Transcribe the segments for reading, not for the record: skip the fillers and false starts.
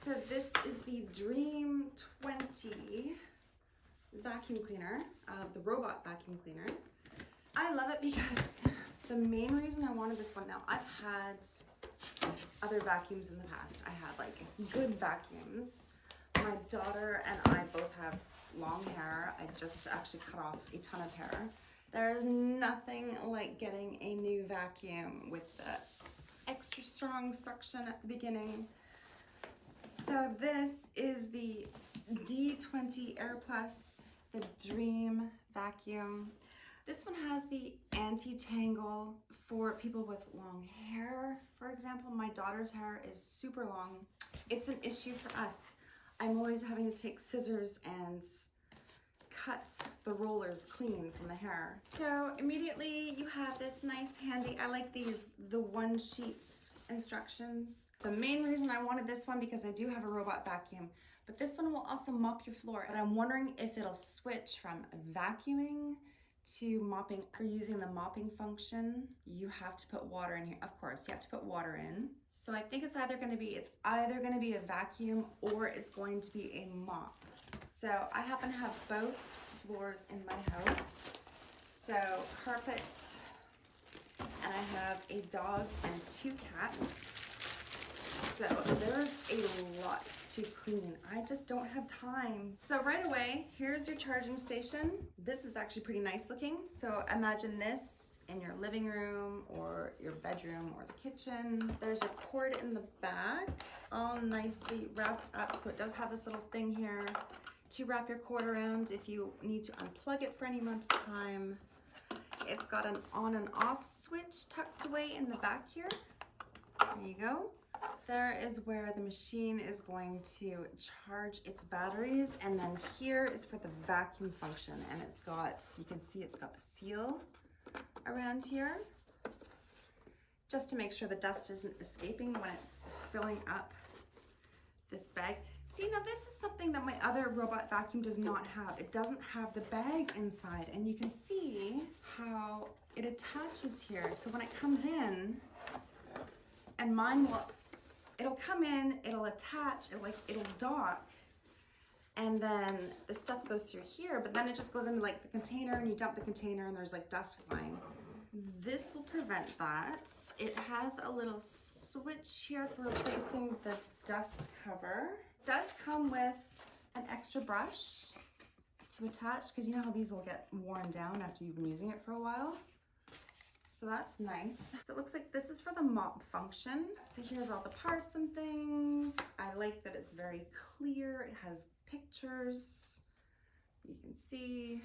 So this is the DREAME 20 vacuum cleaner, the robot vacuum cleaner. I love it because the main reason I wanted this one, now I've had other vacuums in the past. I had like good vacuums. My daughter and I both have long hair. I just actually cut off a ton of hair. There's nothing like getting a new vacuum with the extra strong suction at the beginning. So this is the D20 Air Plus, the DREAME vacuum. This one has the anti-tangle for people with long hair. For example, my daughter's hair is super long. It's an issue for us. I'm always having to take scissors and cut the rollers clean from the hair. So immediately you have this nice handy, I like these, the one sheet instructions. The main reason I wanted this one because I do have a robot vacuum, but this one will also mop your floor. But I'm wondering if it'll switch from vacuuming to mopping. For using the mopping function, you have to put water in here. Of course, you have to put water in. So I think it's either gonna be a vacuum or it's going to be a mop. So I happen to have both floors in my house. So carpets, and I have a dog and 2 cats. So there's a lot to clean. I just don't have time. So right away, here's your charging station. This is actually pretty nice looking. So imagine this in your living room or your bedroom or the kitchen. There's a cord in the back, all nicely wrapped up. So it does have this little thing here to wrap your cord around if you need to unplug it for any amount of time. It's got an on and off switch tucked away in the back here. There you go. There is where the machine is going to charge its batteries, and then here is for the vacuum function, and it's got, you can see it's got the seal around here just to make sure the dust isn't escaping when it's filling up this bag. See, now this is something that my other robot vacuum does not have. It doesn't have the bag inside, and you can see how it attaches here. So when it comes in, and mine will, it'll come in, it'll attach, it'll dock, and then the stuff goes through here, but then it just goes into like the container, and you dump the container and there's like dust flying. This will prevent that. It has a little switch here for replacing the dust cover. It does come with an extra brush to attach, because you know how these will get worn down after you've been using it for a while. So that's nice. So it looks like this is for the mop function. So here's all the parts and things. I like that it's very clear. It has pictures. You can see.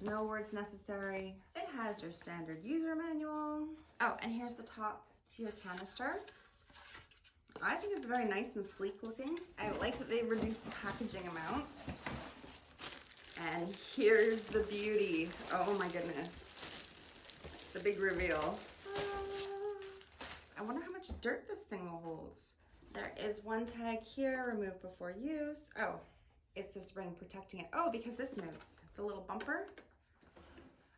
No words necessary. It has your standard user manual. Oh, and here's the top to your canister. I think it's very nice and sleek looking. I like that they reduced the packaging amount. And here's the beauty. Oh my goodness. The big reveal. I wonder how much dirt this thing will hold. There is one tag here, remove before use. Oh, it's this ring protecting it. Oh, because this moves, the little bumper.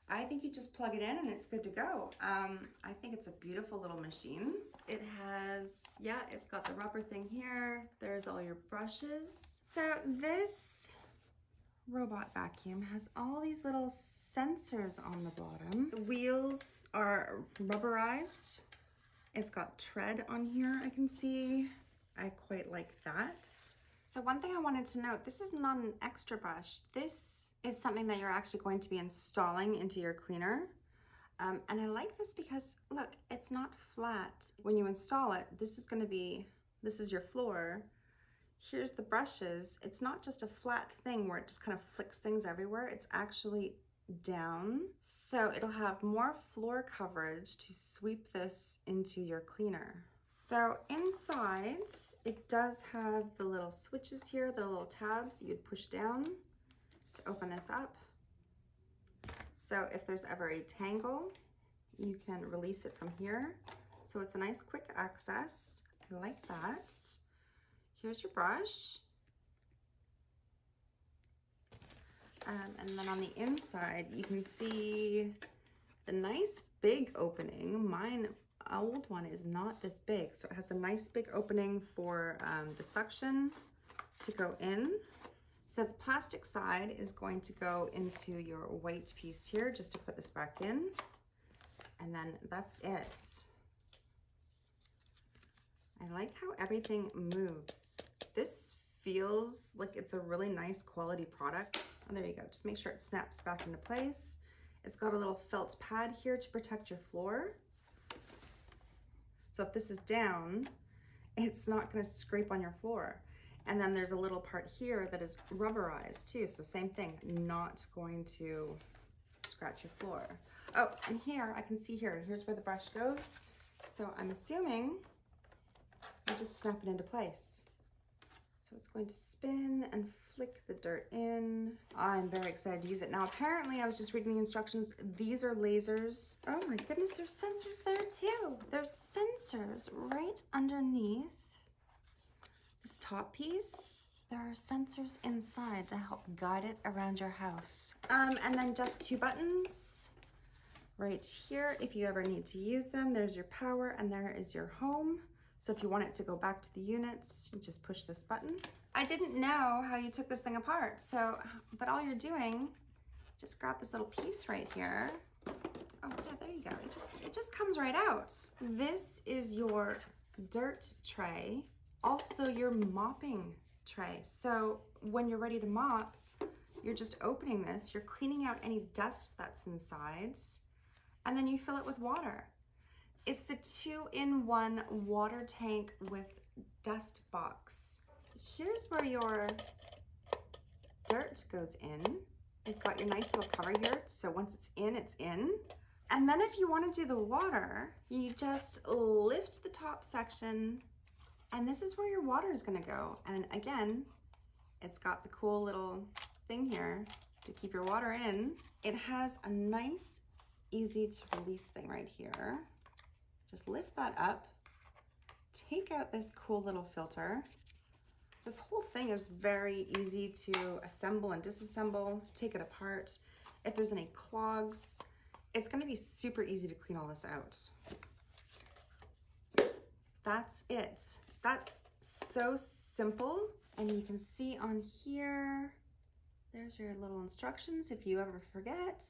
I think you just plug it in and it's good to go. I think it's a beautiful little machine. It has, yeah, it's got the rubber thing here. There's all your brushes. So this robot vacuum has all these little sensors on the bottom. The wheels are rubberized. It's got tread on here, I can see. I quite like that. So one thing I wanted to note, this is not an extra brush. This is something that you're actually going to be installing into your cleaner. And I like this because, look, it's not flat. When you install it, this is your floor. Here's the brushes. It's not just a flat thing where it just kind of flicks things everywhere. It's actually down. So it'll have more floor coverage to sweep this into your cleaner. So inside, it does have the little switches here, the little tabs you'd push down to open this up. So if there's ever a tangle, you can release it from here. So it's a nice quick access. I like that. Here's your brush. And then on the inside, you can see the nice big opening. Mine, old one is not this big. So it has a nice big opening for the suction to go in. So the plastic side is going to go into your white piece here, just to put this back in. And then that's it. I like how everything moves. This feels like it's a really nice quality product. And there you go, just make sure it snaps back into place. It's got a little felt pad here to protect your floor. So if this is down, it's not gonna scrape on your floor. And then there's a little part here that is rubberized too. So same thing, not going to scratch your floor. Oh, and here, I can see here's where the brush goes. So I'm assuming I just snap it into place. So it's going to spin and flick the dirt in. I'm very excited to use it. Now, apparently I was just reading the instructions. These are lasers. Oh my goodness, there's sensors there too. There's sensors right underneath this top piece. There are sensors inside to help guide it around your house. And then just 2 buttons right here. If you ever need to use them, there's your power and there is your home. So if you want it to go back to the units, you just push this button. I didn't know how you took this thing apart. But all you're doing, just grab this little piece right here. Oh yeah, there you go. It just comes right out. This is your dirt tray, also your mopping tray. So when you're ready to mop, you're just opening this, you're cleaning out any dust that's inside, and then you fill it with water. It's the 2-in-1 water tank with dust box. Here's where your dirt goes in. It's got your nice little cover here. So once it's in, it's in. And then if you want to do the water, you just lift the top section and this is where your water is going to go. And again, it's got the cool little thing here to keep your water in. It has a nice, easy to release thing right here. Just lift that up, take out this cool little filter. This whole thing is very easy to assemble and disassemble, take it apart. If there's any clogs, it's gonna be super easy to clean all this out. That's it. That's so simple. And you can see on here, there's your little instructions. If you ever forget,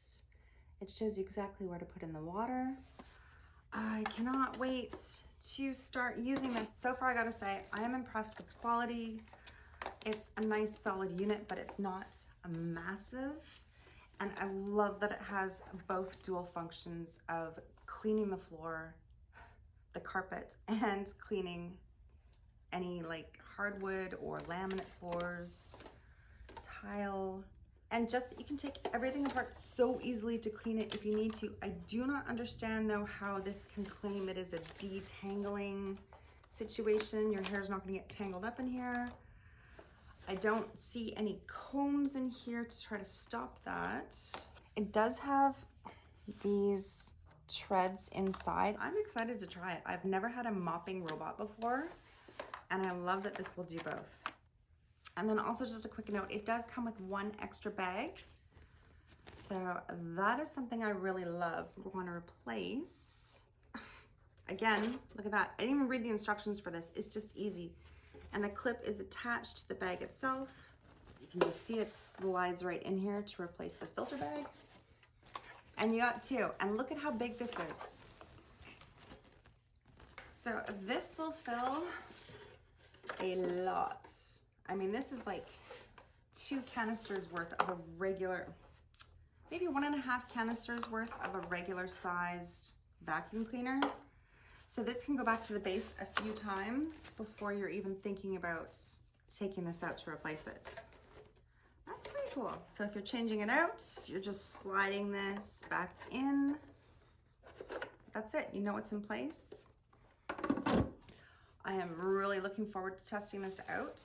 it shows you exactly where to put in the water. I cannot wait to start using this. So far, I gotta say, I am impressed with the quality. It's a nice solid unit, but it's not massive. And I love that it has both dual functions of cleaning the floor, the carpet, and cleaning any like hardwood or laminate floors, tile. And just, you can take everything apart so easily to clean it if you need to. I do not understand though how this can claim it is a detangling situation. Your hair is not gonna get tangled up in here. I don't see any combs in here to try to stop that. It does have these treads inside. I'm excited to try it. I've never had a mopping robot before, and I love that this will do both. And then also just a quick note, it does come with 1 extra bag. So that is something I really love. We're going to replace, again, look at that. I didn't even read the instructions for this. It's just easy. And the clip is attached to the bag itself. You can just see it slides right in here to replace the filter bag. And you got 2, and look at how big this is. So this will fill a lot. I mean, this is like 2 canisters worth of a regular, maybe 1.5 canisters worth of a regular sized vacuum cleaner. So this can go back to the base a few times before you're even thinking about taking this out to replace it. That's pretty cool. So if you're changing it out, you're just sliding this back in. That's it, you know it's in place. I am really looking forward to testing this out.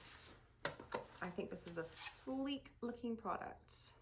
I think this is a sleek looking product.